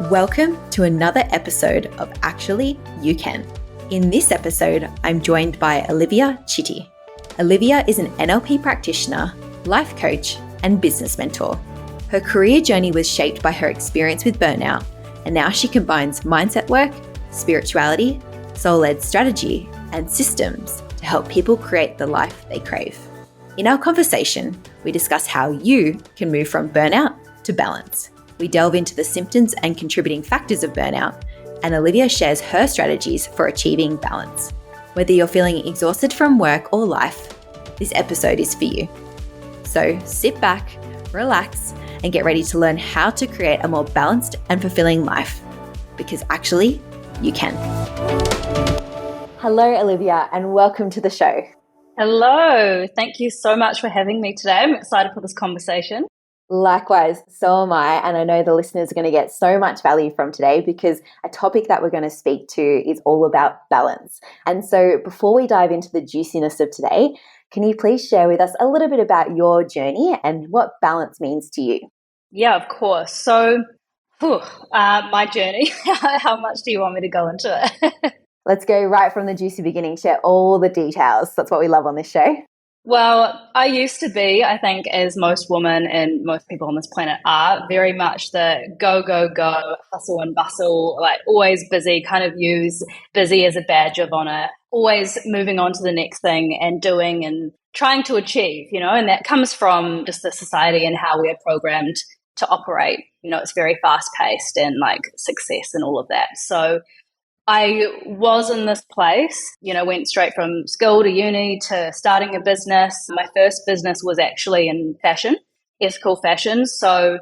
Welcome to another episode of Actually You Can. In this episode, I'm joined by Olivia Chitty. Olivia is an NLP practitioner, life coach, and business mentor. Her career journey was shaped by her experience with burnout, and now she combines mindset work, spirituality, soul-led strategy, and systems to help people create the life they crave. In our conversation, we discuss how you can move from burnout to balance. We delve into the symptoms and contributing factors of burnout, and Olivia shares her strategies for achieving balance. Whether you're feeling exhausted from work or life, this episode is for you. So sit back, relax, and get ready to learn how to create a more balanced and fulfilling life, because actually, you can. Hello, Olivia, and welcome to the show. Hello. Thank you so much for having me today. I'm excited for this conversation. Likewise, so am I, and I know the listeners are going to get so much value from today because a topic that we're going to speak to is all about balance. And so before we dive into the juiciness of today, can you please share with us a little bit about your journey and what balance means to you? Yeah, of course. So, my journey, how much do you want me to go into it? Let's go right from the juicy beginning, share all the details. That's what we love on this show. Well, I used to be, I think, as most women and most people on this planet are, very much the go, go, go, hustle and bustle, like always busy, kind of use busy as a badge of honor, always moving on to the next thing and doing and trying to achieve, and that comes from just the society and how we are programmed to operate. It's very fast paced and like success and all of that. So I was in this place, went straight from school to uni to starting a business. My first business was actually in fashion, ethical fashion. So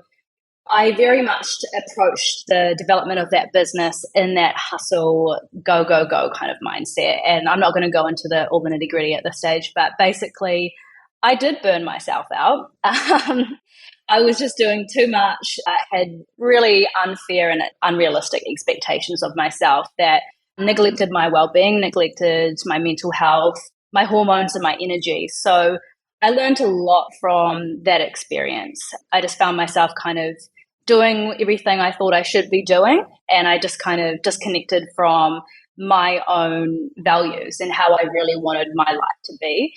I very much approached the development of that business in that hustle, go, go, go kind of mindset. And I'm not going to go into all the nitty gritty at this stage, but basically I did burn myself out. I was just doing too much. I had really unfair and unrealistic expectations of myself that neglected my well-being, neglected my mental health, my hormones and my energy. So I learned a lot from that experience. I just found myself kind of doing everything I thought I should be doing, and I just kind of disconnected from my own values and how I really wanted my life to be.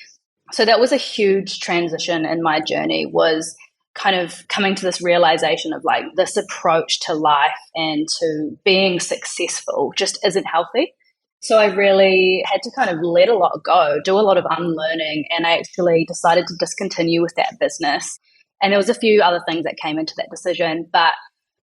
So that was a huge transition in my journey, was kind of coming to this realization of like this approach to life and to being successful just isn't healthy. So I really had to kind of let a lot go, do a lot of unlearning, and I actually decided to discontinue with that business. And there was a few other things that came into that decision. But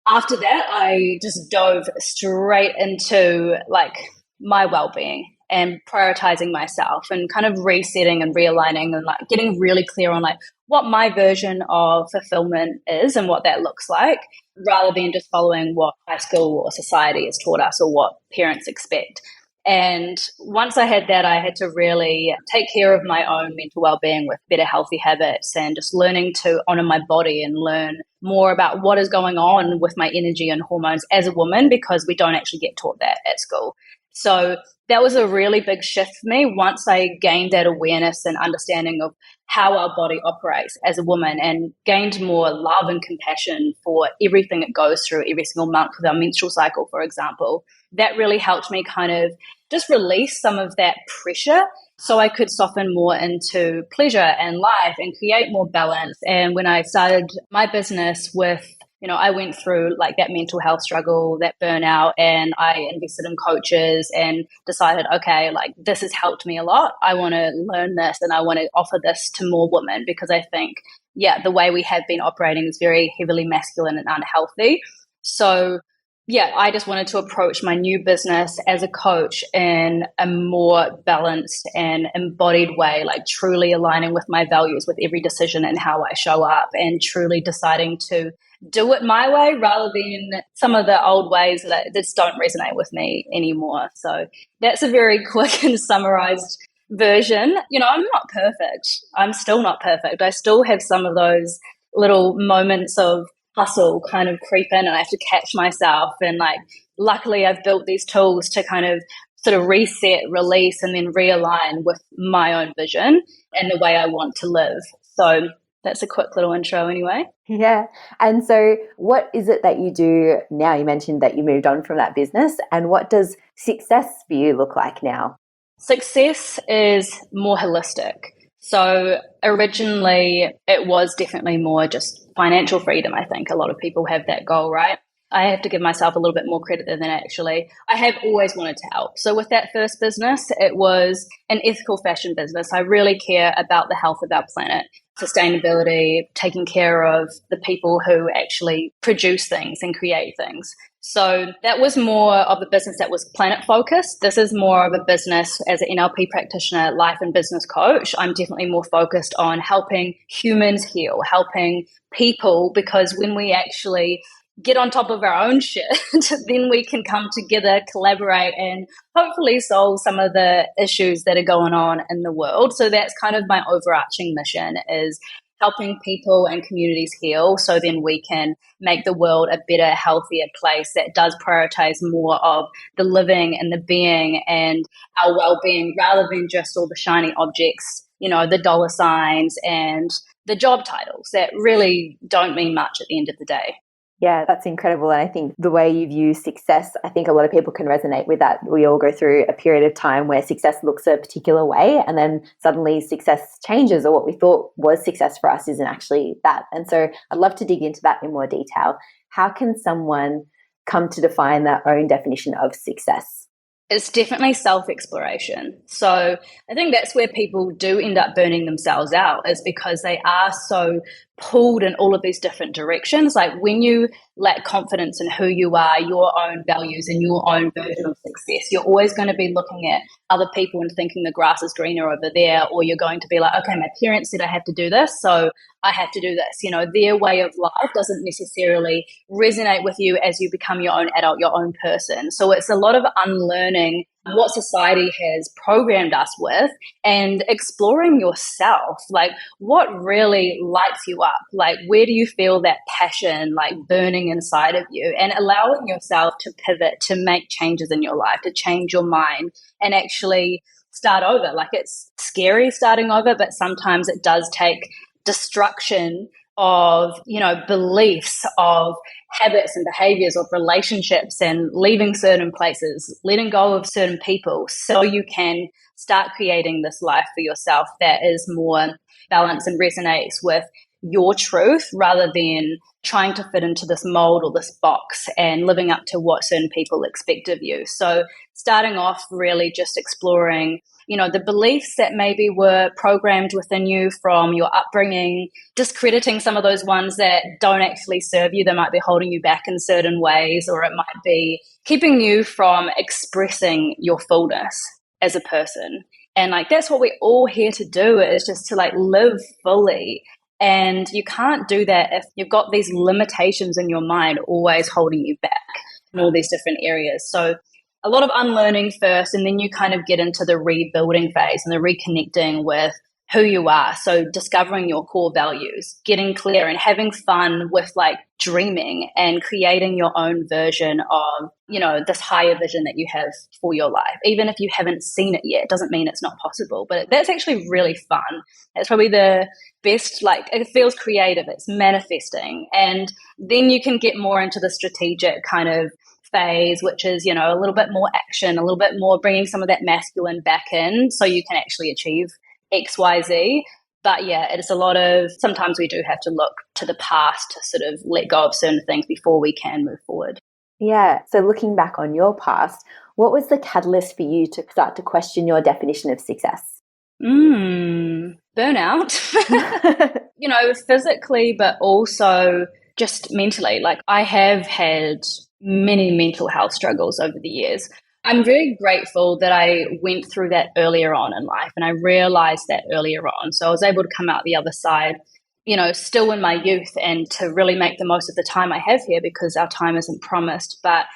after that, I just dove straight into like my well-being and prioritizing myself and kind of resetting and realigning and like getting really clear on like what my version of fulfillment is and what that looks like, rather than just following what high school or society has taught us or what parents expect. And once I had that, I had to really take care of my own mental well-being with better healthy habits and just learning to honor my body and learn more about what is going on with my energy and hormones as a woman, because we don't actually get taught that at school. So that was a really big shift for me once I gained that awareness and understanding of how our body operates as a woman, and gained more love and compassion for everything it goes through every single month with our menstrual cycle, for example. That really helped me kind of just release some of that pressure so I could soften more into pleasure and life and create more balance. And when I started my business with, I went through like that mental health struggle, that burnout, and I invested in coaches and decided, okay, like this has helped me a lot. I want to learn this and I want to offer this to more women, because I think, the way we have been operating is very heavily masculine and unhealthy. So I just wanted to approach my new business as a coach in a more balanced and embodied way, like truly aligning with my values with every decision and how I show up, and truly deciding to do it my way rather than some of the old ways that just don't resonate with me anymore. So that's a very quick and summarized version. I'm not perfect. I'm still not perfect. I still have some of those little moments of hustle kind of creep in, and I have to catch myself. And like, luckily I've built these tools to kind of sort of reset, release, and then realign with my own vision and the way I want to live. So That's a quick little intro anyway. Yeah. And so what is it that you do now? You mentioned that you moved on from that business. And what does success for you look like now? Success is more holistic. So originally, it was definitely more just financial freedom. I think a lot of people have that goal, right? I have to give myself a little bit more credit than actually. I have always wanted to help. So with that first business, it was an ethical fashion business. I really care about the health of our planet, sustainability, taking care of the people who actually produce things and create things. So that was more of a business that was planet focused. This is more of a business as an NLP practitioner, life and business coach. I'm definitely more focused on helping humans heal, helping people, because when we actually get on top of our own shit, then we can come together, collaborate, and hopefully solve some of the issues that are going on in the world. So that's kind of my overarching mission, is helping people and communities heal, so then we can make the world a better, healthier place that does prioritize more of the living and the being and our well-being, rather than just all the shiny objects, the dollar signs and the job titles that really don't mean much at the end of the day. Yeah, that's incredible. And I think the way you view success, I think a lot of people can resonate with that. We all go through a period of time where success looks a particular way, and then suddenly success changes, or what we thought was success for us isn't actually that. And so I'd love to dig into that in more detail. How can someone come to define their own definition of success? It's definitely self-exploration. So I think that's where people do end up burning themselves out, is because they are so pulled in all of these different directions. Like when you lack confidence in who you are, your own values and your own version of success, you're always going to be looking at other people and thinking the grass is greener over there, or you're going to be like, okay, my parents said I have to do this, so I have to do this. Their way of life doesn't necessarily resonate with you as you become your own adult, your own person. So it's a lot of unlearning what society has programmed us with and exploring yourself, like what really lights you up, like where do you feel that passion like burning inside of you, and allowing yourself to pivot, to make changes in your life, to change your mind and actually start over. Like it's scary starting over, but sometimes it does take destruction of beliefs, of habits and behaviors, of relationships, and leaving certain places, letting go of certain people, so you can start creating this life for yourself that is more balanced and resonates with your truth, rather than trying to fit into this mold or this box and living up to what certain people expect of you. So starting off really just exploring the beliefs that maybe were programmed within you from your upbringing, discrediting some of those ones that don't actually serve you. They might be holding you back in certain ways, or it might be keeping you from expressing your fullness as a person. And like, that's what we're all here to do, is just to like live fully. And you can't do that if you've got these limitations in your mind always holding you back in all these different areas. So a lot of unlearning first, and then you kind of get into the rebuilding phase and the reconnecting with who you are. So discovering your core values, getting clear and having fun with like dreaming and creating your own version of, this higher vision that you have for your life. Even if you haven't seen it yet, it doesn't mean it's not possible, but that's actually really fun. It's probably the best, like it feels creative, it's manifesting. And then you can get more into the strategic kind of phase, which is, a little bit more action, a little bit more bringing some of that masculine back in so you can actually achieve XYZ. But yeah, it's a lot of, sometimes we do have to look to the past to sort of let go of certain things before we can move forward. Yeah. So looking back on your past, what was the catalyst for you to start to question your definition of success? Burnout, physically, but also just mentally. Like I have had many mental health struggles over the years. I'm very grateful that I went through that earlier on in life, and I realized that earlier on. So I was able to come out the other side, still in my youth, and to really make the most of the time I have here, because our time isn't promised. But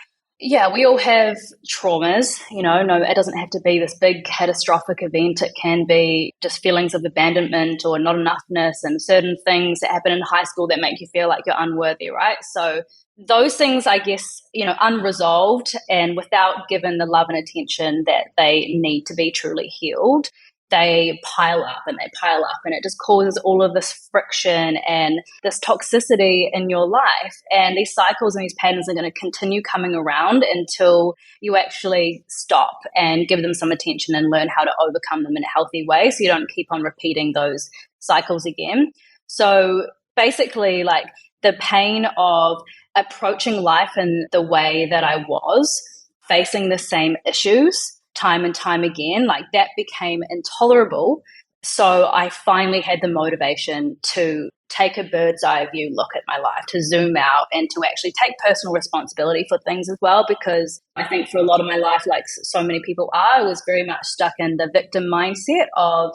yeah, we all have traumas, no, it doesn't have to be this big catastrophic event. It can be just feelings of abandonment or not enoughness, and certain things that happen in high school that make you feel like you're unworthy, right? So those things, I guess, unresolved and without given the love and attention that they need to be truly healed, they pile up and they pile up, and it just causes all of this friction and this toxicity in your life. And these cycles and these patterns are going to continue coming around until you actually stop and give them some attention and learn how to overcome them in a healthy way, so you don't keep on repeating those cycles again. So basically, like, the pain of approaching life in the way that I was, facing the same issues time and time again, like, that became intolerable. So I finally had the motivation to take a bird's eye view look at my life, to zoom out and to actually take personal responsibility for things as well. Because I think for a lot of my life, like so many people are, I was very much stuck in the victim mindset of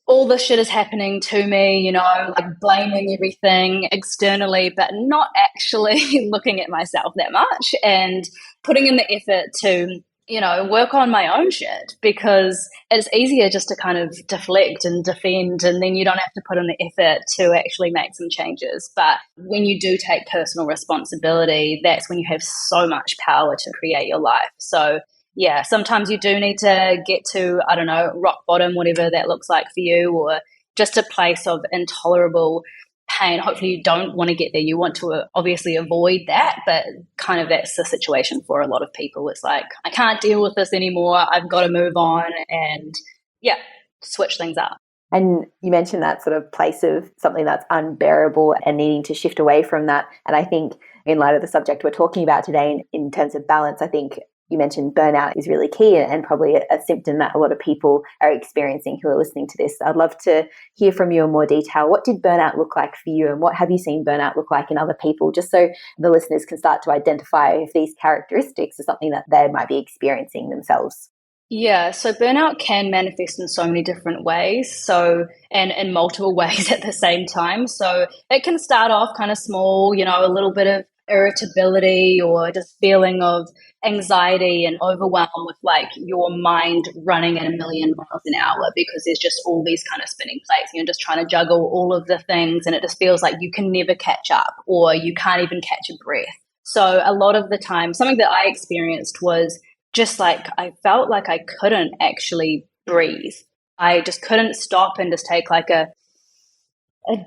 all this shit is happening to me, you know, like blaming everything externally, but not actually looking at myself that much and putting in the effort to, you know, work on my own shit, because it's easier just to kind of deflect and defend, and then you don't have to put in the effort to actually make some changes. But when you do take personal responsibility, that's when you have so much power to create your life. So yeah, sometimes you do need to get to, I don't know, rock bottom, whatever that looks like for you, or just a place of intolerable pain. Hopefully you don't want to get there. You want to obviously avoid that, but kind of that's the situation for a lot of people. It's like, I can't deal with this anymore. I've got to move on and, yeah, switch things up. And you mentioned that sort of place of something that's unbearable and needing to shift away from that. And I think in light of the subject we're talking about today in terms of balance, I think you mentioned burnout is really key and probably a symptom that a lot of people are experiencing who are listening to this. I'd love to hear from you in more detail. What did burnout look like for you, and what have you seen burnout look like in other people, just so the listeners can start to identify if these characteristics are something that they might be experiencing themselves? Yeah, so burnout can manifest in so many different ways, and in multiple ways at the same time. So it can start off kind of small, you know, a little bit of irritability or just feeling of anxiety and overwhelm with like your mind running at 1,000,000 miles an hour, because there's just all these kind of spinning plates and you're just trying to juggle all of the things, and it just feels like you can never catch up or you can't even catch a breath. So a lot of the time, something that I experienced was just like I felt like I couldn't actually breathe. I just couldn't stop and just take like a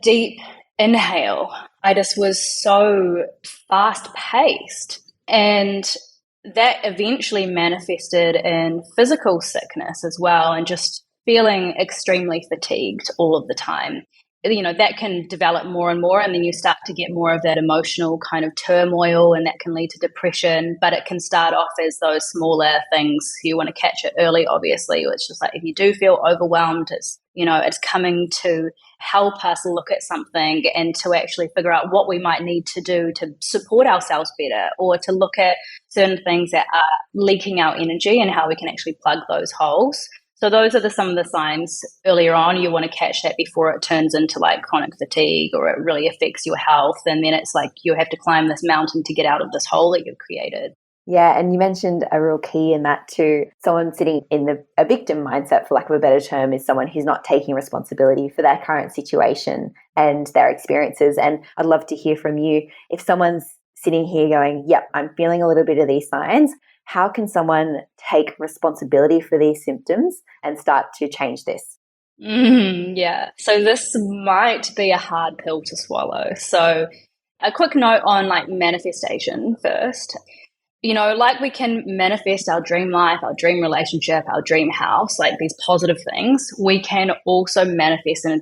deep inhale. I just was so fast paced, and that eventually manifested in physical sickness as well, and just feeling extremely fatigued all of the time. You know, that can develop more and more, and then you start to get more of that emotional kind of turmoil, and that can lead to depression. But it can start off as those smaller things. You want to catch it early, obviously. It's just like, if you do feel overwhelmed, it's, you know, it's coming to help us look at something and to actually figure out what we might need to do to support ourselves better, or to look at certain things that are leaking our energy and how we can actually plug those holes. So those are some of the signs earlier on. You want to catch that before it turns into like chronic fatigue or it really affects your health. And then it's like you have to climb this mountain to get out of this hole that you've created. Yeah, and you mentioned a real key in that too. Someone sitting in a victim mindset, for lack of a better term, is someone who's not taking responsibility for their current situation and their experiences. And I'd love to hear from you. If someone's sitting here going, yep, I'm feeling a little bit of these signs, how can someone take responsibility for these symptoms and start to change this? Yeah. So this might be a hard pill to swallow. So a quick note on like manifestation first. You know, like we can manifest our dream life, our dream relationship, our dream house, like these positive things, we can also manifest and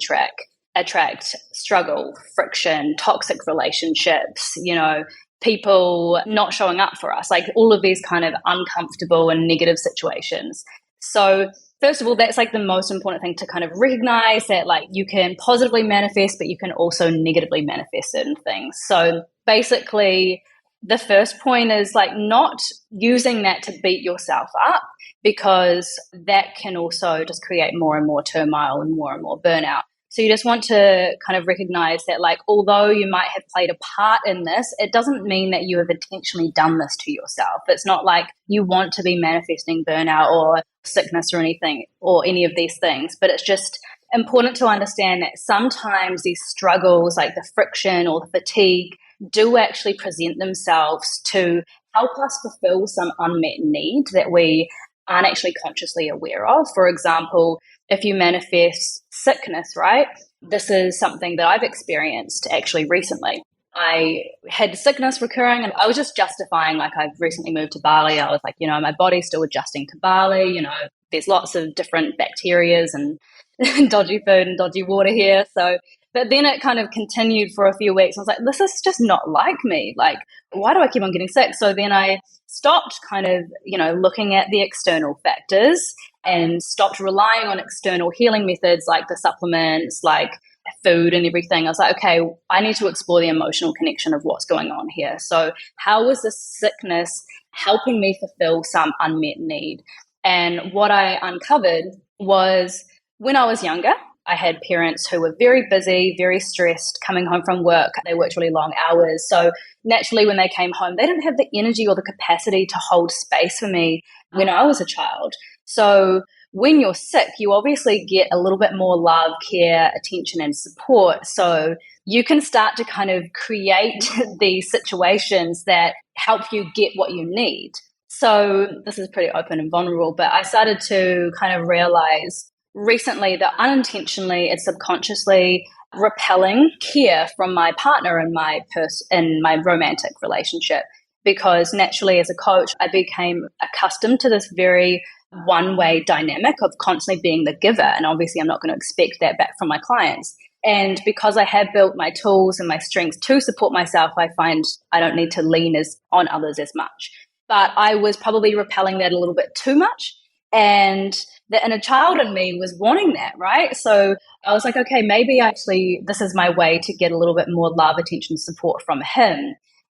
attract struggle, friction, toxic relationships, you know, people not showing up for us, like all of these kind of uncomfortable and negative situations. So first of all, that's like the most important thing to kind of recognize, that like you can positively manifest, but you can also negatively manifest certain things. So basically, the first point is like not using that to beat yourself up, because that can also just create more and more turmoil and more burnout. So you just want to kind of recognize that, like, although you might have played a part in this, it doesn't mean that you have intentionally done this to yourself. It's not like you want to be manifesting burnout or sickness or anything or any of these things, but it's just important to understand that sometimes these struggles, like the friction or the fatigue, do actually present themselves to help us fulfill some unmet need that we aren't actually consciously aware of. For example, if you manifest sickness, right? This is something that I've experienced actually recently. I had sickness recurring and I was just justifying, like, I've recently moved to Bali. I was like, my body's still adjusting to Bali. There's lots of different bacterias and dodgy food and dodgy water here. So, but then it kind of continued for a few weeks. I was like, this is just not like me. Like, why do I keep on getting sick? So then I stopped kind of, looking at the external factors and stopped relying on external healing methods like the supplements, like food and everything. I was like, okay, I need to explore the emotional connection of what's going on here. So how is this sickness helping me fulfill some unmet need? And what I uncovered was when I was younger, I had parents who were very busy, very stressed, coming home from work. They worked really long hours. So naturally, when they came home, they didn't have the energy or the capacity to hold space for me when I was a child. So when you're sick, you obviously get a little bit more love, care, attention, and support. So you can start to kind of create these situations that help you get what you need. So this is pretty open and vulnerable, but I started to kind of realize recently that unintentionally and subconsciously repelling care from my partner in my romantic relationship, because naturally as a coach I became accustomed to this very one-way dynamic of constantly being the giver, and obviously I'm not going to expect that back from my clients. And because I have built my tools and my strengths to support myself, I find I don't need to lean on others as much. But I was probably repelling that a little bit too much, and the inner child in me was wanting that, right? So I was like, okay, maybe actually this is my way to get a little bit more love, attention, support from him.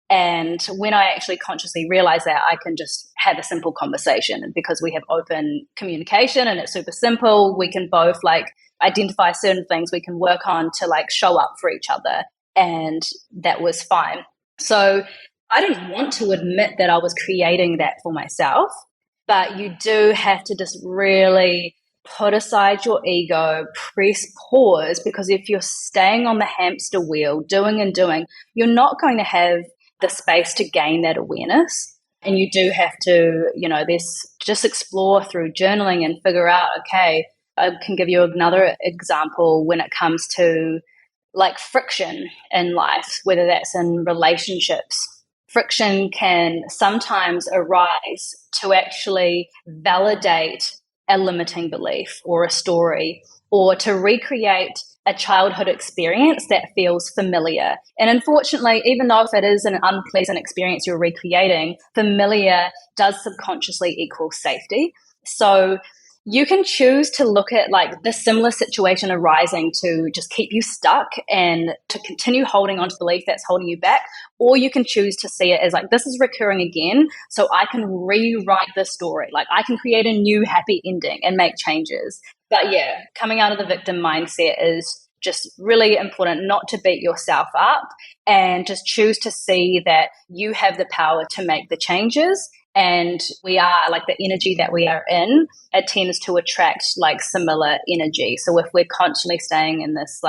And when I actually consciously realize that, I can just have a simple conversation. And because we have open communication and it's super simple, we can both identify certain things we can work on to show up for each other. And that was fine. So I didn't want to admit that I was creating that for myself, but you do have to just really put aside your ego, press pause, because if you're staying on the hamster wheel, doing and doing, you're not going to have the space to gain that awareness. And you do have to, just explore through journaling and figure out, okay, I can give you another example when it comes to friction in life, whether that's in relationships. Friction can sometimes arise to actually validate a limiting belief or a story, or to recreate a childhood experience that feels familiar. And unfortunately, even though if it is an unpleasant experience you're recreating, familiar does subconsciously equal safety. So you can choose to look at the similar situation arising to just keep you stuck and to continue holding on to the belief that's holding you back, or you can choose to see it as this is recurring again, so I can rewrite the story. I can create a new happy ending and make changes. But yeah, coming out of the victim mindset is just really important, not to beat yourself up, and just choose to see that you have the power to make the changes. And we are the energy that we are in, it tends to attract similar energy. So if we're constantly staying in this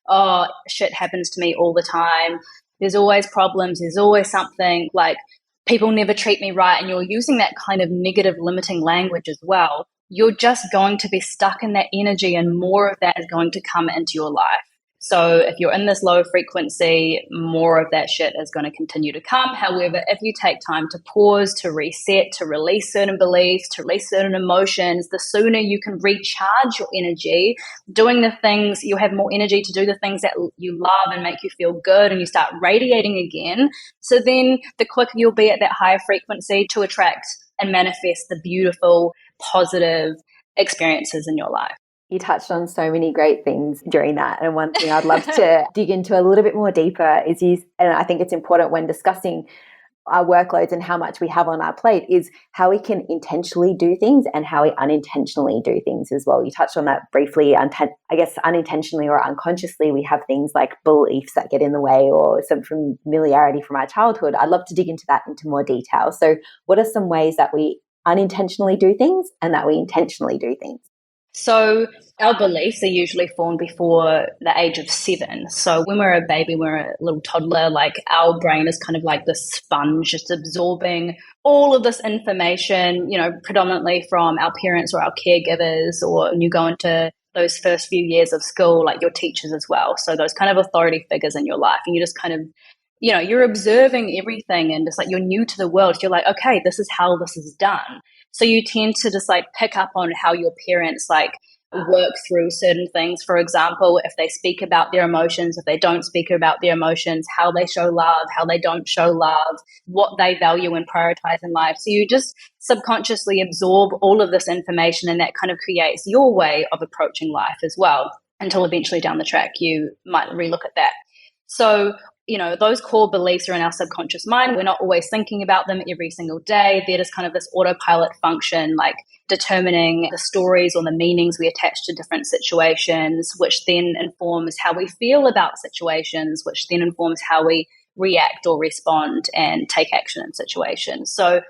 oh, shit happens to me all the time, there's always problems, there's always something, people never treat me right, and you're using that kind of negative limiting language as well, you're just going to be stuck in that energy, and more of that is going to come into your life. So if you're in this low frequency, more of that shit is going to continue to come. However, if you take time to pause, to reset, to release certain beliefs, to release certain emotions, the sooner you can recharge your energy, doing the things, you'll have more energy to do the things that you love and make you feel good, and you start radiating again. So then the quicker you'll be at that higher frequency to attract and manifest the beautiful, positive experiences in your life. You touched on so many great things during that. And one thing I'd love to dig into a little bit more deeper is and I think it's important when discussing our workloads and how much we have on our plate, is how we can intentionally do things and how we unintentionally do things as well. You touched on that briefly. I guess unintentionally or unconsciously, we have things like beliefs that get in the way or some familiarity from our childhood. I'd love to dig into that into more detail. So what are some ways that we unintentionally do things and that we intentionally do things? So our beliefs are usually formed before the age of 7. So when we're a baby, we're a little toddler, like our brain is kind of like this sponge, just absorbing all of this information, predominantly from our parents or our caregivers, or when you go into those first few years of school, like your teachers as well. So those kind of authority figures in your life, and you just kind of you're observing everything, and just like you're new to the world. You're like, okay, this is how this is done. So you tend to just like pick up on how your parents like work through certain things. For example, if they speak about their emotions, if they don't speak about their emotions, how they show love, how they don't show love, what they value and prioritize in life. So you just subconsciously absorb all of this information, and that kind of creates your way of approaching life as well, until eventually down the track you might relook at that. So those core beliefs are in our subconscious mind. We're not always thinking about them every single day. They're just kind of this autopilot function, like determining the stories or the meanings we attach to different situations, which then informs how we feel about situations, which then informs how we react or respond and take action in situations. So,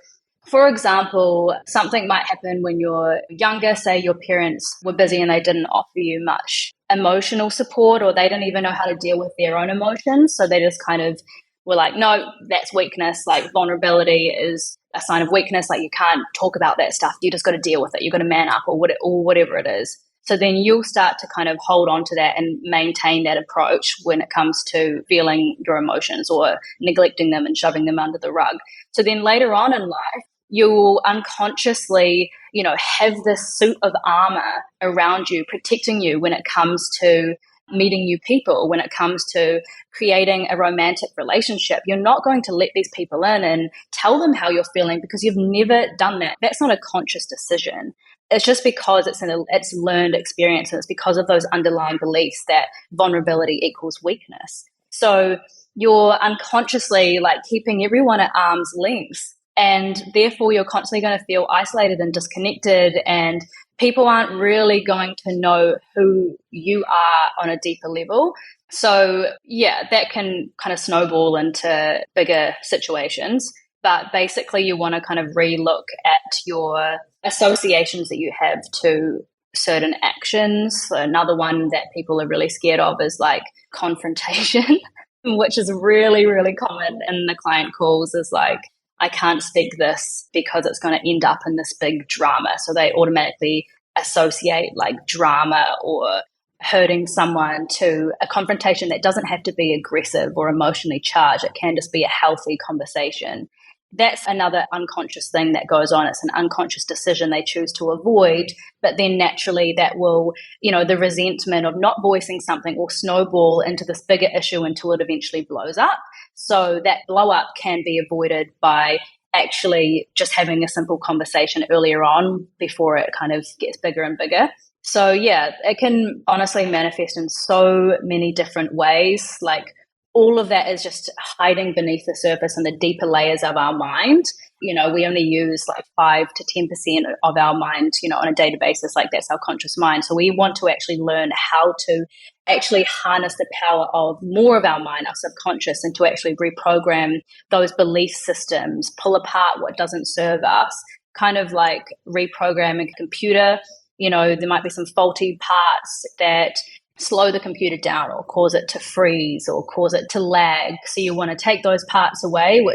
for example, something might happen when you're younger. Say your parents were busy and they didn't offer you much emotional support, or they didn't even know how to deal with their own emotions. So they just kind of were like, no, that's weakness. Like vulnerability is a sign of weakness. Like you can't talk about that stuff. You just got to deal with it. You got to man up, or whatever it is. So then you'll start to kind of hold on to that and maintain that approach when it comes to feeling your emotions or neglecting them and shoving them under the rug. So then later on in life, you will unconsciously, have this suit of armor around you, protecting you when it comes to meeting new people, when it comes to creating a romantic relationship. You're not going to let these people in and tell them how you're feeling, because you've never done that. That's not a conscious decision. It's just because it's learned experience, and it's because of those underlying beliefs that vulnerability equals weakness. So you're unconsciously like keeping everyone at arm's length. And therefore, you're constantly going to feel isolated and disconnected, and people aren't really going to know who you are on a deeper level. So, yeah, that can kind of snowball into bigger situations. But basically, you want to kind of relook at your associations that you have to certain actions. So another one that people are really scared of is like confrontation, which is really, really common in the client calls, is like, I can't speak this because it's going to end up in this big drama. So they automatically associate like drama or hurting someone to a confrontation that doesn't have to be aggressive or emotionally charged. It can just be a healthy conversation. That's another unconscious thing that goes on. It's an unconscious decision they choose to avoid, but then naturally that will, the resentment of not voicing something will snowball into this bigger issue until it eventually blows up. So that blow up can be avoided by actually just having a simple conversation earlier on before it kind of gets bigger and bigger. So yeah, it can honestly manifest in so many different ways. Like all of that is just hiding beneath the surface and the deeper layers of our mind. We only use like 5 to 10% of our mind, on a daily basis. Like that's our conscious mind. So we want to actually learn how to actually harness the power of more of our mind, our subconscious, and to actually reprogram those belief systems, pull apart what doesn't serve us, kind of like reprogramming a computer. There might be some faulty parts that slow the computer down or cause it to freeze or cause it to lag. So you want to take those parts away,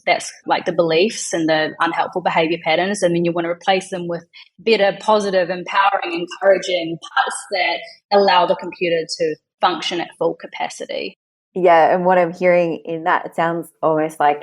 that's like the beliefs and the unhelpful behavior patterns. And then you want to replace them with better, positive, empowering, encouraging parts that allow the computer to function at full capacity. Yeah. And what I'm hearing in that, it sounds almost like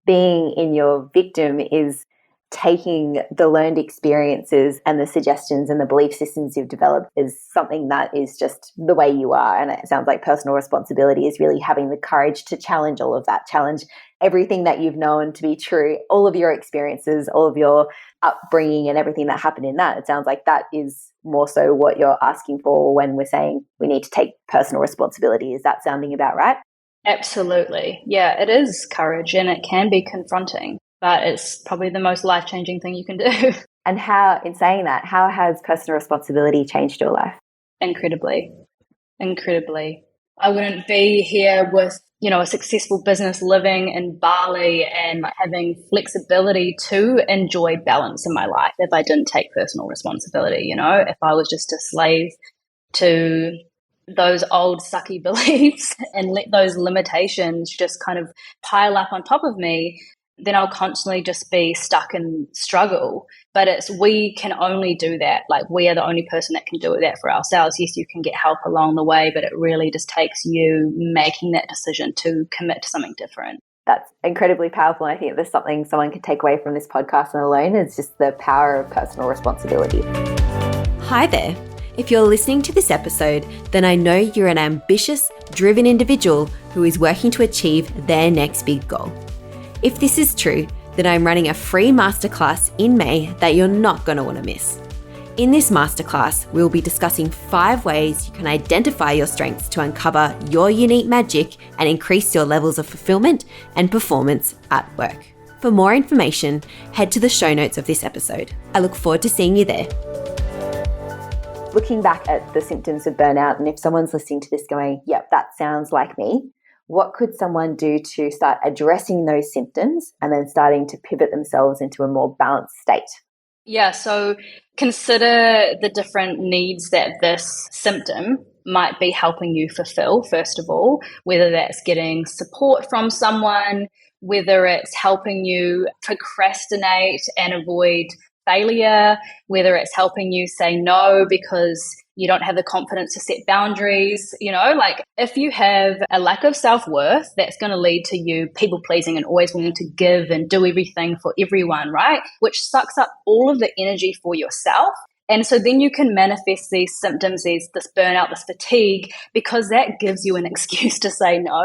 being in your victim is taking the learned experiences and the suggestions and the belief systems you've developed is something that is just the way you are. And it sounds like personal responsibility is really having the courage to challenge all of that, challenge everything that you've known to be true, all of your experiences, all of your upbringing and everything that happened in that. It sounds like that is more so what you're asking for when we're saying we need to take personal responsibility. Is that sounding about right? Absolutely. Yeah, it is courage, and it can be confronting, but it's probably the most life-changing thing you can do. And how, in saying that, how has personal responsibility changed your life? Incredibly. I wouldn't be here with, a successful business living in Bali and like having flexibility to enjoy balance in my life if I didn't take personal responsibility, if I was just a slave to those old sucky beliefs and let those limitations just kind of pile up on top of me, then I'll constantly just be stuck and struggle. But we can only do that. Like, we are the only person that can do that for ourselves. Yes, you can get help along the way, but it really just takes you making that decision to commit to something different. That's incredibly powerful. I think if there's something someone can take away from this podcast and alone, it's just the power of personal responsibility. Hi there. If you're listening to this episode, then I know you're an ambitious, driven individual who is working to achieve their next big goal. If this is true, then I'm running a free masterclass in May that you're not going to want to miss. In this masterclass, we'll be discussing 5 ways you can identify your strengths to uncover your unique magic and increase your levels of fulfillment and performance at work. For more information, head to the show notes of this episode. I look forward to seeing you there. Looking back at the symptoms of burnout, and if someone's listening to this going, yep, that sounds like me, what could someone do to start addressing those symptoms and then starting to pivot themselves into a more balanced state? Yeah, so consider the different needs that this symptom might be helping you fulfill, first of all, whether that's getting support from someone, whether it's helping you procrastinate and avoid failure, whether it's helping you say no because you don't have the confidence to set boundaries. Like, if you have a lack of self-worth, that's going to lead to you people pleasing and always wanting to give and do everything for everyone, right? Which sucks up all of the energy for yourself. And so then you can manifest these symptoms, this burnout, this fatigue, because that gives you an excuse to say no.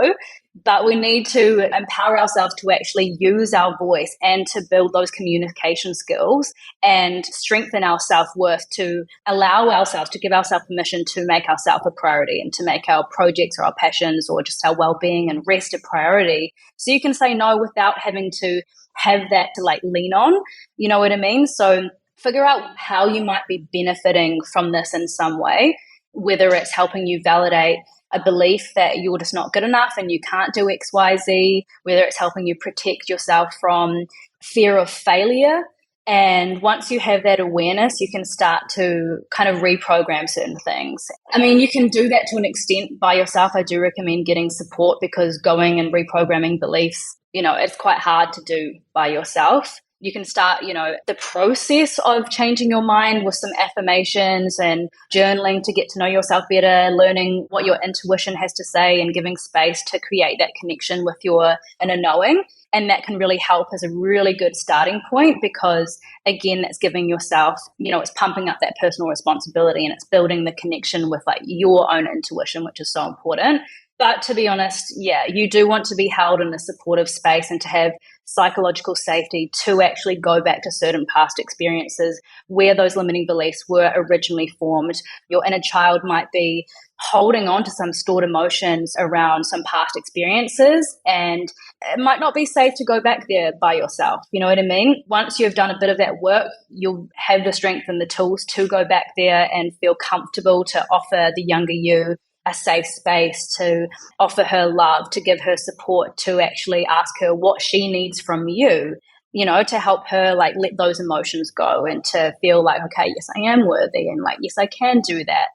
But we need to empower ourselves to actually use our voice and to build those communication skills and strengthen our self-worth, to allow ourselves, to give ourselves permission to make ourselves a priority and to make our projects or our passions or just our well-being and rest a priority. So you can say no without having to have that to like lean on, you know what I mean? So figure out how you might be benefiting from this in some way, whether it's helping you validate a belief that you're just not good enough and you can't do X, Y, Z, whether it's helping you protect yourself from fear of failure. And once you have that awareness, you can start to kind of reprogram certain things. I mean, you can do that to an extent by yourself. I do recommend getting support, because going and reprogramming beliefs, it's quite hard to do by yourself. You can start, the process of changing your mind with some affirmations and journaling to get to know yourself better, learning what your intuition has to say and giving space to create that connection with your inner knowing. And that can really help as a really good starting point, because again, that's giving yourself, it's pumping up that personal responsibility and it's building the connection with like your own intuition, which is so important. But to be honest, yeah, you do want to be held in a supportive space and to have psychological safety to actually go back to certain past experiences where those limiting beliefs were originally formed. Your inner child might be holding on to some stored emotions around some past experiences, and it might not be safe to go back there by yourself. You know what I mean? Once you've done a bit of that work, you'll have the strength and the tools to go back there and feel comfortable to offer the younger you a safe space, to offer her love, to give her support, to actually ask her what she needs from you, to help her like let those emotions go and to feel like, okay, yes, I am worthy, and like, yes, I can do that.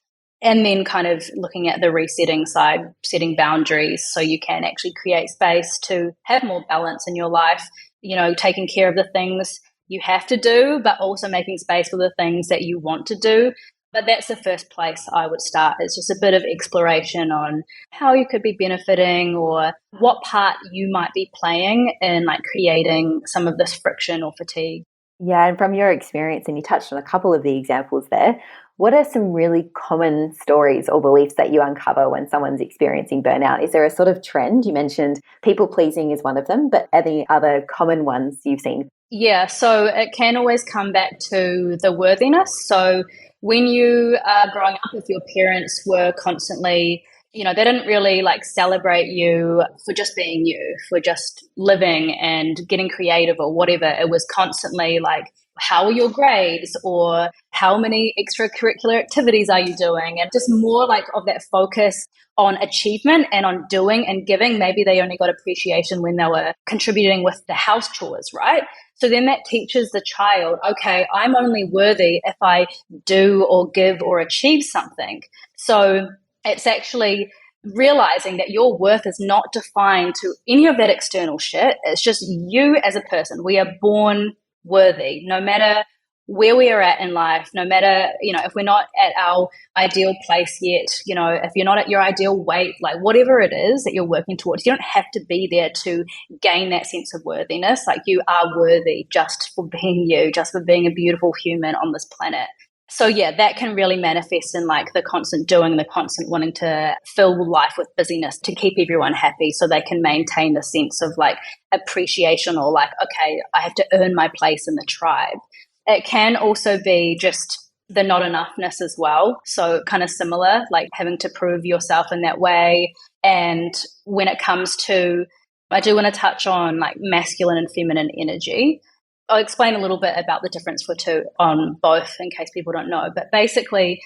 And then kind of looking at the resetting side, setting boundaries so you can actually create space to have more balance in your life, taking care of the things you have to do, but also making space for the things that you want to do. But that's the first place I would start. It's just a bit of exploration on how you could be benefiting or what part you might be playing in like creating some of this friction or fatigue. Yeah, and from your experience, and you touched on a couple of the examples there, what are some really common stories or beliefs that you uncover when someone's experiencing burnout? Is there a sort of trend? You mentioned people pleasing is one of them, but are there other common ones you've seen? Yeah, so it can always come back to the worthiness. So when you are growing up, if your parents were constantly, they didn't really like celebrate you for just being you, for just living and getting creative or whatever. It was constantly like, how are your grades, or how many extracurricular activities are you doing? And just more like of that focus on achievement and on doing and giving. Maybe they only got appreciation when they were contributing with the house chores, right? So then that teaches the child, okay, I'm only worthy if I do or give or achieve something. So it's actually realizing that your worth is not defined to any of that external shit. It's just you as a person. We are born worthy, no matter where we are at in life, no matter, if we're not at our ideal place yet, if you're not at your ideal weight, like whatever it is that you're working towards, you don't have to be there to gain that sense of worthiness. Like, you are worthy just for being you, just for being a beautiful human on this planet. So yeah, that can really manifest in like the constant doing, the constant wanting to fill life with busyness to keep everyone happy so they can maintain the sense of like appreciation, or like, okay, I have to earn my place in the tribe. It can also be just the not enoughness as well. So kind of similar, like having to prove yourself in that way. And when it comes to, I do want to touch on like masculine and feminine energy. I'll explain a little bit about the difference on both in case people don't know. But basically,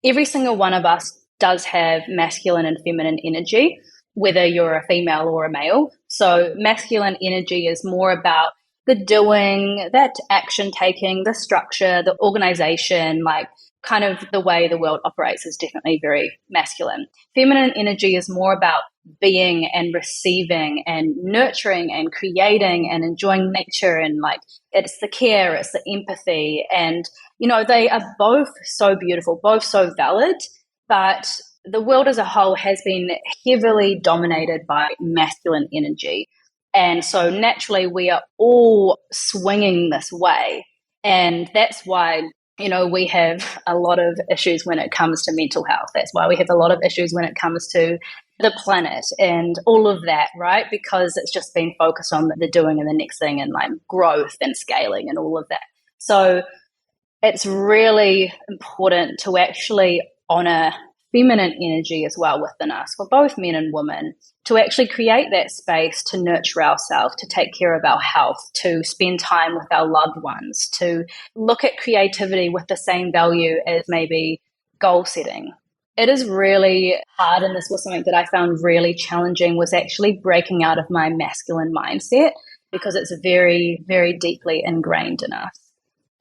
every single one of us does have masculine and feminine energy, whether you're a female or a male. So masculine energy is more about the doing, that action taking, the structure, the organization, like kind of the way the world operates is definitely very masculine. Feminine energy is more about being and receiving and nurturing and creating and enjoying nature, and like it's the care, it's the empathy, and they are both so beautiful, both so valid, but the world as a whole has been heavily dominated by masculine energy. And so naturally we are all swinging this way, and that's why we have a lot of issues when it comes to mental health. That's why we have a lot of issues when it comes to the planet and all of that, right? Because it's just been focused on the doing and the next thing, and like growth and scaling and all of that. So it's really important to actually honor feminine energy as well within us, for both men and women, to actually create that space to nurture ourselves, to take care of our health, to spend time with our loved ones, to look at creativity with the same value as maybe goal setting. It is really hard, and this was something that I found really challenging, was actually breaking out of my masculine mindset, because it's very, very deeply ingrained in us.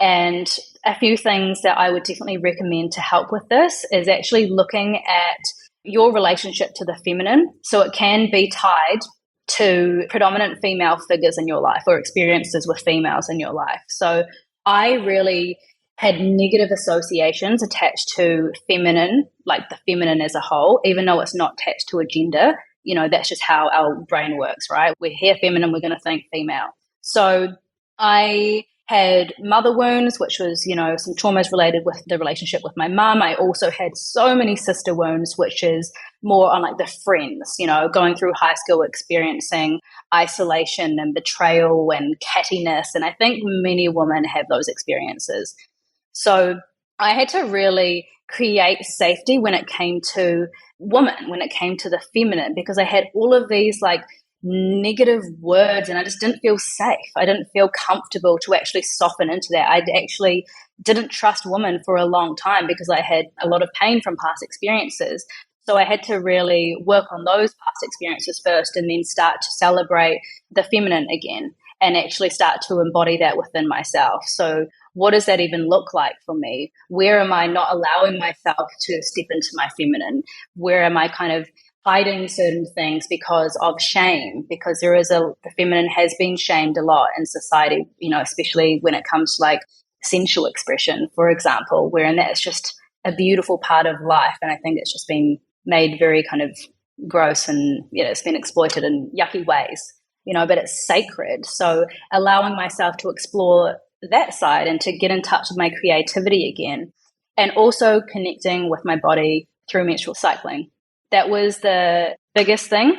And a few things that I would definitely recommend to help with this is actually looking at your relationship to the feminine. So it can be tied to predominant female figures in your life or experiences with females in your life. So I really had negative associations attached to feminine, like the feminine as a whole, even though it's not attached to a gender. That's just how our brain works, right? We hear feminine, we're going to think female. So I had mother wounds, which was, some traumas related with the relationship with my mum. I also had so many sister wounds, which is more on like the friends, going through high school, experiencing isolation and betrayal and cattiness. And I think many women have those experiences. So I had to really create safety when it came to women, when it came to the feminine, because I had all of these like negative words and I just didn't feel safe. I didn't feel comfortable to actually soften into that. I actually didn't trust women for a long time because I had a lot of pain from past experiences. So I had to really work on those past experiences first, and then start to celebrate the feminine again and actually start to embody that within myself. So what does that even look like for me? Where am I not allowing myself to step into my feminine? Where am I kind of hiding certain things because of shame? Because the feminine has been shamed a lot in society, especially when it comes to like sensual expression, for example, wherein that's just a beautiful part of life. And I think it's just been made very kind of gross, and it's been exploited in yucky ways, but it's sacred. So allowing myself to explore that side and to get in touch with my creativity again, and also connecting with my body through menstrual cycling. That was the biggest thing,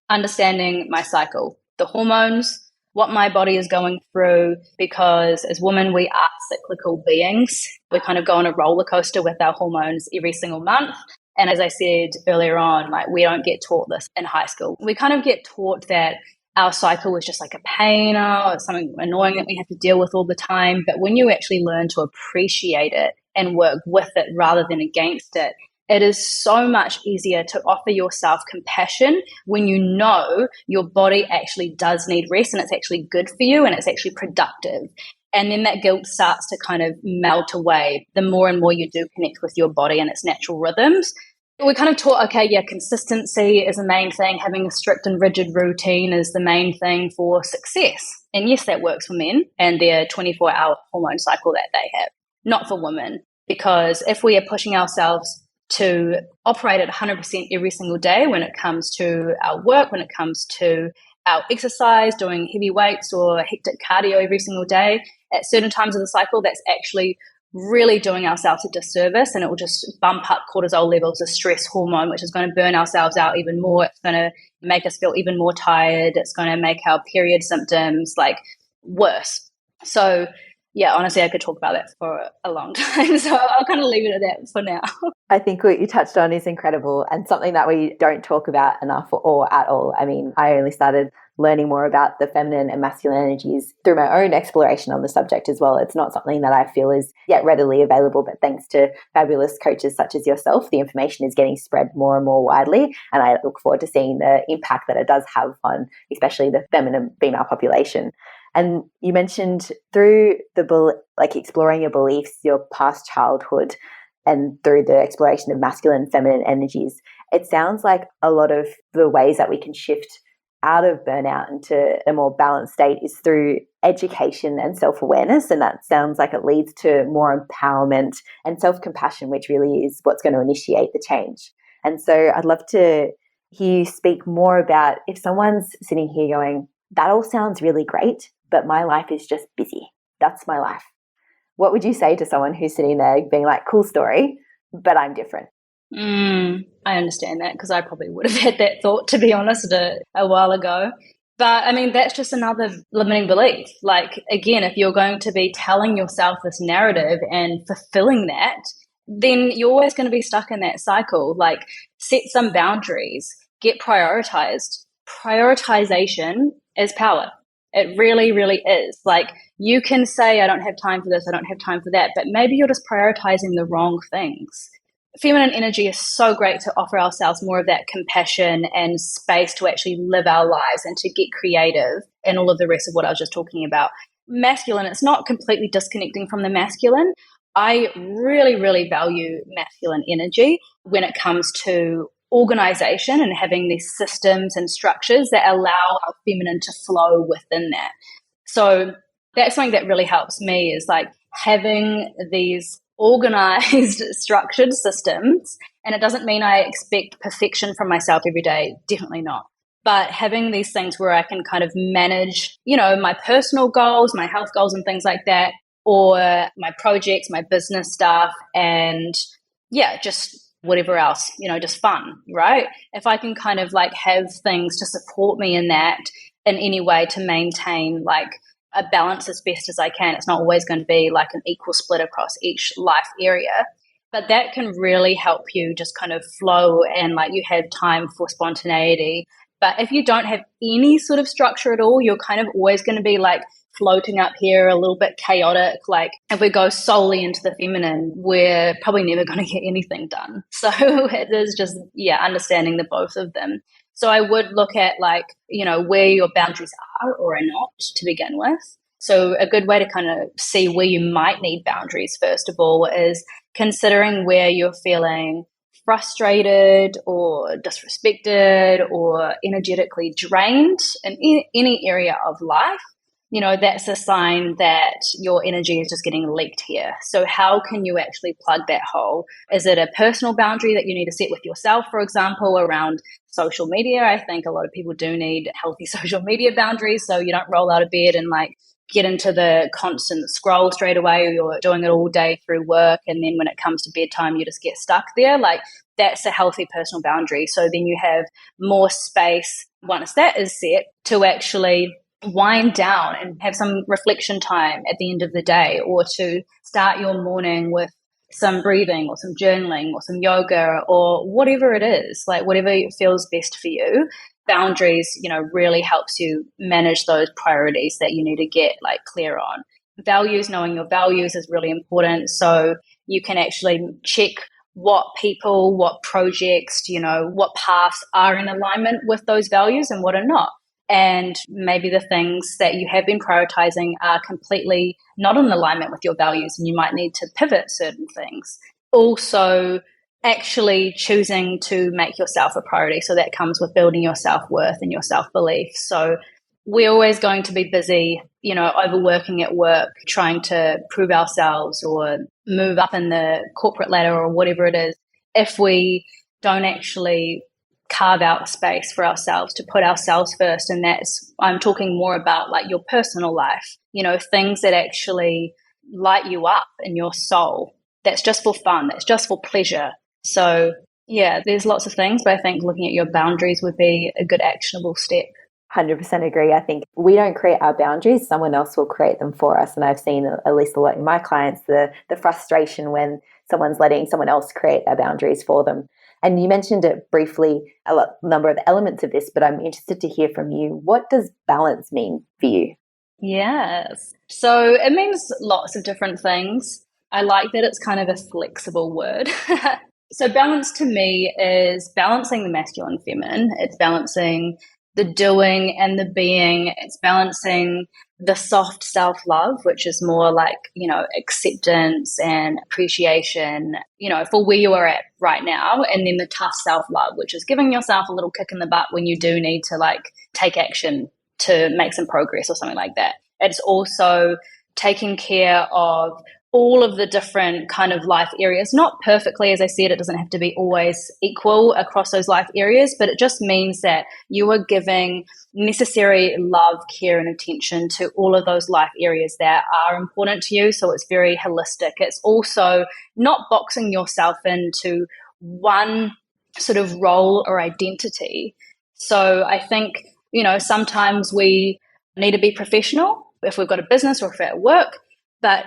understanding my cycle, the hormones, what my body is going through, because as women, we are cyclical beings. We kind of go on a roller coaster with our hormones every single month. And as I said earlier on, like we don't get taught this in high school. We kind of get taught that our cycle is just like a pain or something annoying that we have to deal with all the time. But when you actually learn to appreciate it and work with it rather than against it, it is so much easier to offer yourself compassion when you know your body actually does need rest and it's actually good for you and it's actually productive. And then that guilt starts to kind of melt away the more and more you do connect with your body and its natural rhythms. We're kind of taught, okay, yeah, consistency is the main thing. Having a strict and rigid routine is the main thing for success. And yes, that works for men and their 24-hour hormone cycle that they have, not for women. Because if we are pushing ourselves to operate at 100% every single day when it comes to our work, when it comes to our exercise, doing heavy weights or hectic cardio every single day, at certain times of the cycle, that's actually really doing ourselves a disservice, and it will just bump up cortisol levels, a stress hormone, which is going to burn ourselves out even more. It's going to make us feel even more tired. It's going to make our period symptoms like worse. So yeah, honestly, I could talk about that for a long time. So I'll kind of leave it at that for now. I think what you touched on is incredible and something that we don't talk about enough or at all. I mean, I only started learning more about the feminine and masculine energies through my own exploration on the subject as well. It's not something that I feel is yet readily available, but thanks to fabulous coaches such as yourself, the information is getting spread more and more widely. And I look forward to seeing the impact that it does have on especially the feminine female population. And you mentioned through the exploring your beliefs, your past childhood, and through the exploration of masculine and feminine energies, it sounds like a lot of the ways that we can shift out of burnout into a more balanced state is through education and self-awareness. And that sounds like it leads to more empowerment and self-compassion, which really is what's going to initiate the change. And so I'd love to hear you speak more about if someone's sitting here going, that all sounds really great, but my life is just busy. That's my life. What would you say to someone who's sitting there being like, cool story, but I'm different? I understand that because I probably would have had that thought, to be honest, a while ago. But I mean, that's just another limiting belief. Like, again, if you're going to be telling yourself this narrative and fulfilling that, then you're always going to be stuck in that cycle. Like, set some boundaries, get prioritized. Prioritization is power. It really, really is. Like, you can say, I don't have time for this, I don't have time for that, but maybe you're just prioritizing the wrong things. Feminine energy is so great to offer ourselves more of that compassion and space to actually live our lives and to get creative and all of the rest of what I was just talking about. Masculine, it's not completely disconnecting from the masculine. I really, really value masculine energy when it comes to organization and having these systems and structures that allow our feminine to flow within that. So that's something that really helps me, is like having these organized, structured systems. And it doesn't mean I expect perfection from myself every day. Definitely not. But having these things where I can kind of manage, my personal goals, my health goals and things like that, or my projects, my business stuff, and just whatever else, just fun, right? If I can kind of like have things to support me in that in any way to maintain like a balance as best as I can. It's not always going to be like an equal split across each life area, but that can really help you just kind of flow and like you have time for spontaneity. But if you don't have any sort of structure at all, you're kind of always going to be like floating up here, a little bit chaotic. Like if we go solely into the feminine, we're probably never going to get anything done. So it is just, understanding the both of them. So I would look at like, where your boundaries are or are not to begin with. So a good way to kind of see where you might need boundaries, first of all, is considering where you're feeling frustrated or disrespected or energetically drained in any area of life. That's a sign that your energy is just getting leaked here. So how can you actually plug that hole? Is it a personal boundary that you need to set with yourself, for example, around social media? I think a lot of people do need healthy social media boundaries, so you don't roll out of bed and like get into the constant scroll straight away, or you're doing it all day through work, and then when it comes to bedtime, you just get stuck there. Like that's a healthy personal boundary. So then you have more space once that is set to actually wind down and have some reflection time at the end of the day, or to start your morning with some breathing or some journaling or some yoga or whatever it is, like whatever feels best for you. boundaries, really helps you manage those priorities that you need to get like clear on. Values, knowing your values is really important. So you can actually check what people, what projects, what paths are in alignment with those values and what are not. And maybe the things that you have been prioritizing are completely not in alignment with your values, and you might need to pivot certain things. Also, actually choosing to make yourself a priority. So that comes with building your self-worth and your self-belief. So we're always going to be busy, overworking at work, trying to prove ourselves or move up in the corporate ladder or whatever it is. If we don't actually carve out space for ourselves to put ourselves first, and I'm talking more about like your personal life, things that actually light you up in your soul. That's just for fun. That's just for pleasure. So yeah, there's lots of things, but I think looking at your boundaries would be a good actionable step. 100% agree. I think we don't create our boundaries, someone else will create them for us. And I've seen at least a lot in my clients, the frustration when someone's letting someone else create their boundaries for them. And you mentioned it briefly, number of elements of this, but I'm interested to hear from you. What does balance mean for you? Yes. So it means lots of different things. I like that it's kind of a flexible word. So balance to me is balancing the masculine and feminine. It's balancing the doing and the being. It's balancing the soft self-love, which is more like, acceptance and appreciation, for where you are at right now. And then the tough self-love, which is giving yourself a little kick in the butt when you do need to like take action to make some progress or something like that. It's also taking care of all of the different kind of life areas, not perfectly, as I said, it doesn't have to be always equal across those life areas, but it just means that you are giving necessary love, care, and attention to all of those life areas that are important to you. So it's very holistic. It's also not boxing yourself into one sort of role or identity. So I think, sometimes we need to be professional if we've got a business or if we're at work, but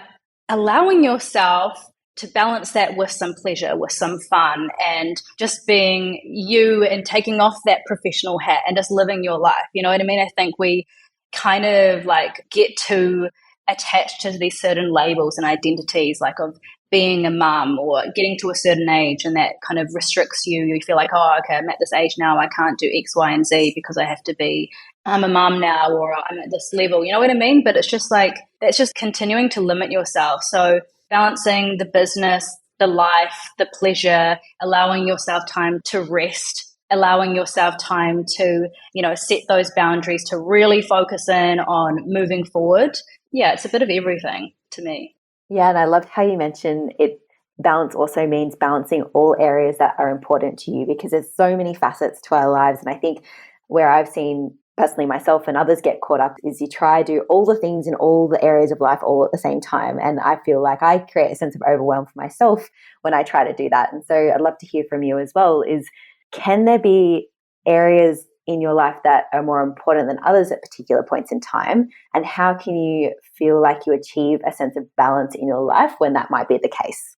allowing yourself to balance that with some pleasure, with some fun, and just being you and taking off that professional hat and just living your life. You know what I mean? I think we kind of like get too attached to these certain labels and identities, like of being a mum or getting to a certain age, and that kind of restricts you. You feel like, oh, okay, I'm at this age now, I can't do X, Y, and Z because I have to be, I'm a mum now, or I'm at this level. You know what I mean? But it's just like, that's just continuing to limit yourself. So balancing the business, the life, the pleasure, allowing yourself time to rest, allowing yourself time to, set those boundaries, to really focus in on moving forward. Yeah, it's a bit of everything to me. Yeah, and I loved how you mentioned it. Balance also means balancing all areas that are important to you, because there's so many facets to our lives. And I think where I've seen personally myself and others get caught up is you try to do all the things in all the areas of life all at the same time. And I feel like I create a sense of overwhelm for myself when I try to do that. And so I'd love to hear from you as well, is can there be areas in your life that are more important than others at particular points in time? And how can you feel like you achieve a sense of balance in your life when that might be the case?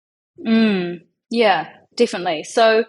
Yeah, definitely. So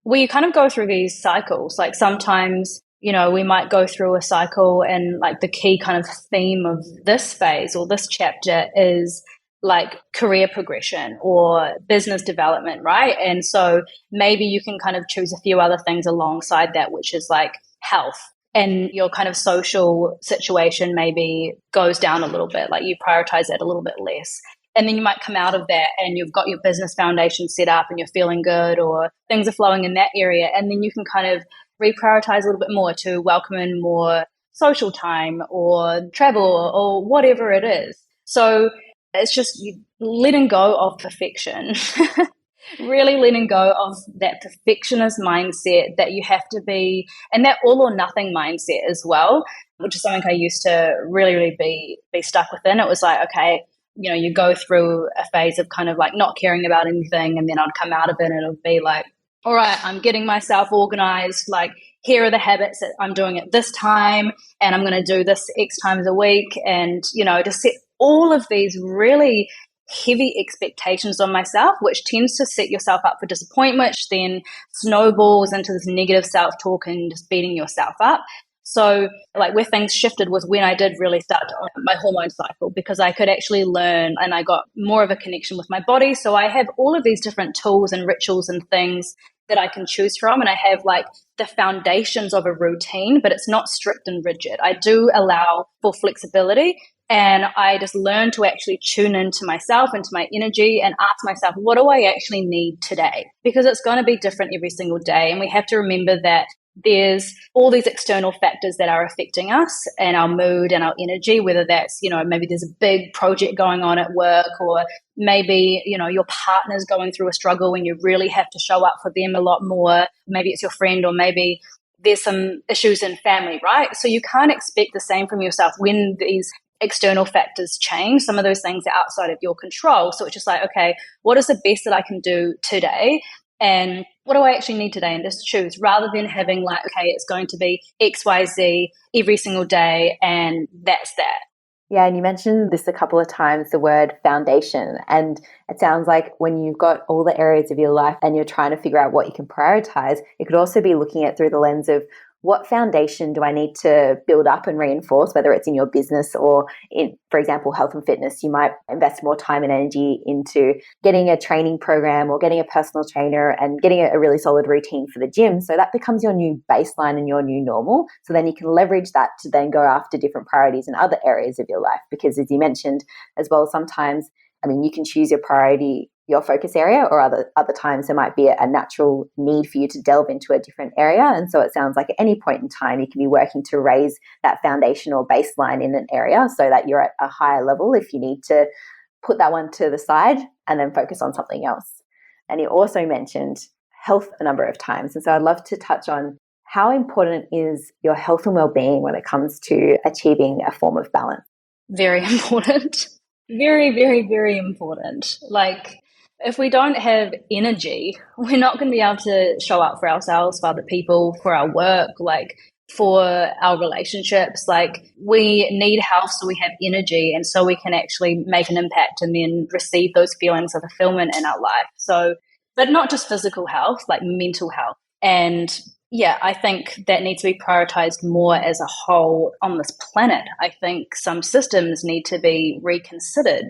we kind of go through these cycles. Like sometimes, we might go through a cycle, and like the key kind of theme of this phase or this chapter is like career progression or business development, right? And so maybe you can kind of choose a few other things alongside that, which is like health, and your kind of social situation maybe goes down a little bit, like you prioritize that a little bit less. And then you might come out of that and you've got your business foundation set up and you're feeling good, or things are flowing in that area. And then you can kind of reprioritize a little bit more to welcome in more social time or travel or whatever it is. So it's just you letting go of perfection, really letting go of that perfectionist mindset that you have to be, and that all or nothing mindset as well, which is something I used to really be stuck within. It was like, okay, you go through a phase of kind of like not caring about anything, and then I'd come out of it and it would be like, all right, I'm getting myself organized. Like, here are the habits that I'm doing at this time, and I'm going to do this X times a week. And, to set all of these really heavy expectations on myself, which tends to set yourself up for disappointment, which then snowballs into this negative self-talk and just beating yourself up. So like where things shifted was when I did really start my hormone cycle, because I could actually learn and I got more of a connection with my body. So I have all of these different tools and rituals and things that I can choose from. And I have like the foundations of a routine, but it's not strict and rigid. I do allow for flexibility. And I just learn to actually tune into myself, into my energy, and ask myself, what do I actually need today? Because it's going to be different every single day. And we have to remember that there's all these external factors that are affecting us and our mood and our energy, whether that's, maybe there's a big project going on at work, or maybe, your partner's going through a struggle and you really have to show up for them a lot more. Maybe it's your friend, or maybe there's some issues in family, right? So you can't expect the same from yourself when these external factors change. Some of those things are outside of your control. So it's just like, okay, what is the best that I can do today? And what do I actually need today? And just choose, rather than having like, okay, it's going to be XYZ every single day and that's that. Yeah, and you mentioned this a couple of times, the word foundation. And it sounds like when you've got all the areas of your life and you're trying to figure out what you can prioritize, it could also be looking at through the lens of what foundation do I need to build up and reinforce, whether it's in your business or in, for example, health and fitness. You might invest more time and energy into getting a training program or getting a personal trainer and getting a really solid routine for the gym. So that becomes your new baseline and your new normal. So then you can leverage that to then go after different priorities in other areas of your life. Because as you mentioned as well, sometimes, you can choose your priority, your focus area, or other times there might be a natural need for you to delve into a different area. And so it sounds like at any point in time, you can be working to raise that foundation or baseline in an area so that you're at a higher level if you need to put that one to the side and then focus on something else. And you also mentioned health a number of times. And so I'd love to touch on how important is your health and well-being when it comes to achieving a form of balance? Very important. Very, very, very important. Like, if we don't have energy, we're not going to be able to show up for ourselves, for other people, for our work, like for our relationships. Like, we need health so we have energy, and so we can actually make an impact and then receive those feelings of fulfillment in our life. So, but not just physical health, like mental health. And yeah, I think that needs to be prioritized more as a whole on this planet. I think some systems need to be reconsidered,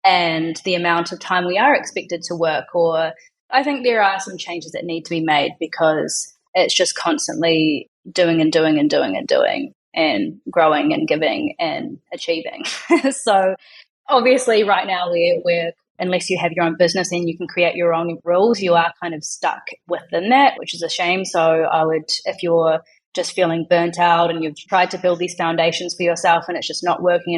and the amount of time we are expected to work, or I think there are some changes that need to be made, because it's just constantly doing and doing and doing and doing and growing and giving and achieving. So obviously right now we're unless you have your own business and you can create your own rules, you are kind of stuck within that, which is a shame. So I would, if you're just feeling burnt out and you've tried to build these foundations for yourself and it's just not working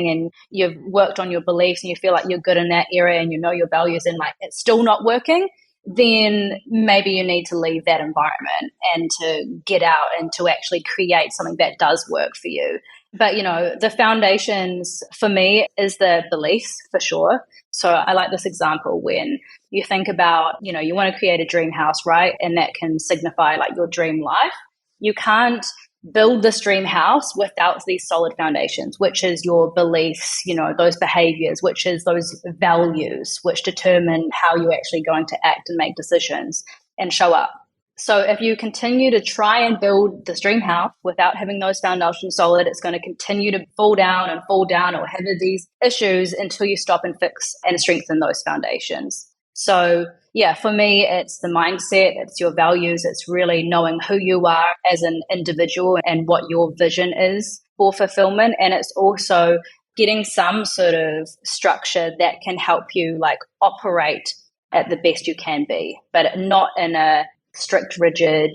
and you've worked on your beliefs and you feel like you're good in that area and you know your values and like it's still not working, then maybe you need to leave that environment and to get out and to actually create something that does work for you. But, the foundations for me is the beliefs for sure. So I like this example when you think about, you want to create a dream house, right? And that can signify like your dream life. You can't build this dream house without these solid foundations, which is your beliefs, those behaviors, which is those values, which determine how you're actually going to act and make decisions and show up. So if you continue to try and build this dream house without having those foundations solid, it's going to continue to fall down or have these issues until you stop and fix and strengthen those foundations. So yeah, for me, it's the mindset, it's your values, it's really knowing who you are as an individual and what your vision is for fulfillment. And it's also getting some sort of structure that can help you like operate at the best you can be, but not in a strict, rigid,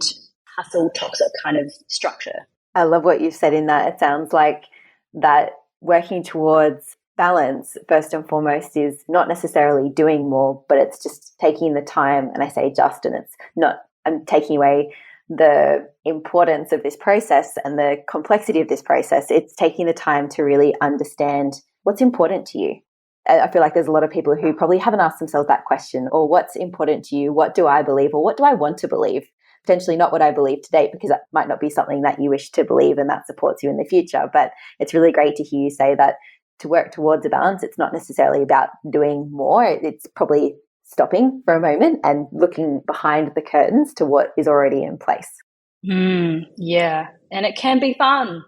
hustle, toxic kind of structure. I love what you've said in that. It sounds like that working towards balance, first and foremost, is not necessarily doing more, but it's just taking the time, and I say just, and it's not, I'm taking away the importance of this process and the complexity of this process. It's taking the time to really understand what's important to you. I feel like there's a lot of people who probably haven't asked themselves that question, or what's important to you? What do I believe? Or what do I want to believe? Potentially not what I believe to date, because that might not be something that you wish to believe and that supports you in the future. But it's really great to hear you say that to work towards a balance, it's not necessarily about doing more. It's probably stopping for a moment and looking behind the curtains to what is already in place. Yeah. And it can be fun.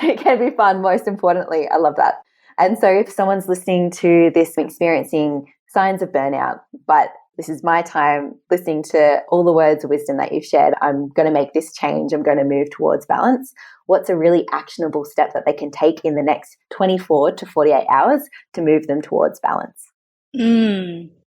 It can be fun, most importantly. I love that. And so if someone's listening to this, experiencing signs of burnout, but this is my time listening to all the words of wisdom that you've shared, I'm going to make this change, I'm going to move towards balance. What's a really actionable step that they can take in the next 24 to 48 hours to move them towards balance?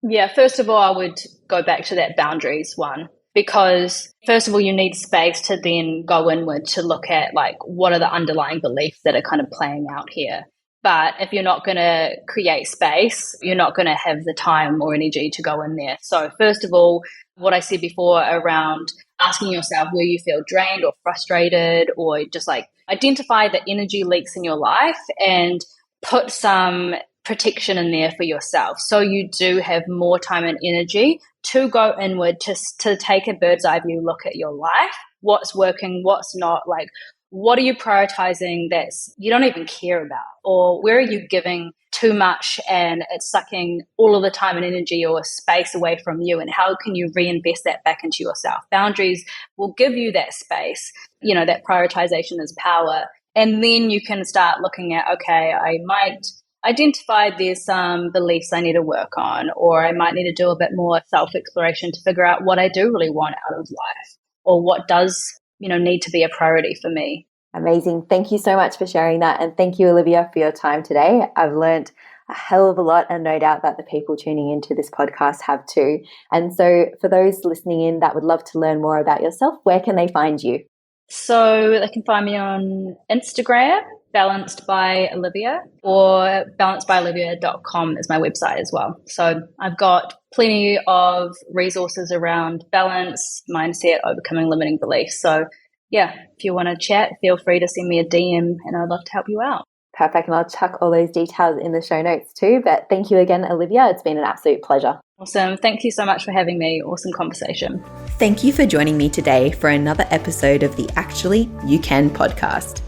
Yeah, first of all, I would go back to that boundaries one, because first of all, you need space to then go inward to look at like what are the underlying beliefs that are kind of playing out here. But if you're not going to create space, you're not going to have the time or energy to go in there. So first of all, what I said before around asking yourself where you feel drained or frustrated, or just like identify the energy leaks in your life and put some protection in there for yourself, so you do have more time and energy to go inward, to take a bird's eye view look at your life, what's working, what's not, like what are you prioritizing that you don't even care about, or where are you giving too much and it's sucking all of the time and energy or space away from you, and how can you reinvest that back into yourself? Boundaries will give you that space. That prioritization is power. And then you can start looking at, okay, I might identify there's some beliefs I need to work on, or I might need to do a bit more self-exploration to figure out what I do really want out of life, or what does, need to be a priority for me. Amazing. Thank you so much for sharing that. And thank you, Olivia, for your time today. I've learned a hell of a lot, and no doubt that the people tuning into this podcast have too. And so for those listening in that would love to learn more about yourself, where can they find you? So they can find me on Instagram, Balanced by Olivia, or balancedbyolivia.com is my website as well. So I've got plenty of resources around balance, mindset, overcoming limiting beliefs. So yeah, if you want to chat, feel free to send me a DM and I'd love to help you out. Perfect. And I'll chuck all those details in the show notes too. But thank you again, Olivia. It's been an absolute pleasure. Awesome. Thank you so much for having me. Awesome conversation. Thank you for joining me today for another episode of the Actually You Can podcast.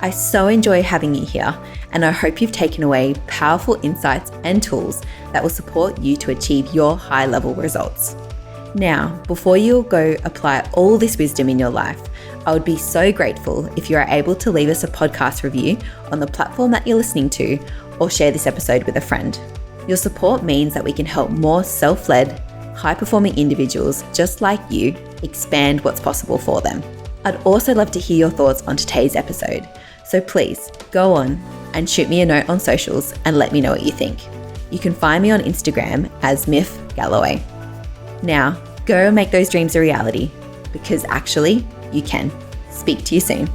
I so enjoy having you here, and I hope you've taken away powerful insights and tools that will support you to achieve your high-level results. Now, before you go apply all this wisdom in your life, I would be so grateful if you are able to leave us a podcast review on the platform that you're listening to, or share this episode with a friend. Your support means that we can help more self-led, high-performing individuals just like you expand what's possible for them. I'd also love to hear your thoughts on today's episode. So please go on and shoot me a note on socials and let me know what you think. You can find me on Instagram as Miff Galloway. Now, go and make those dreams a reality, because actually you can. Speak to you soon.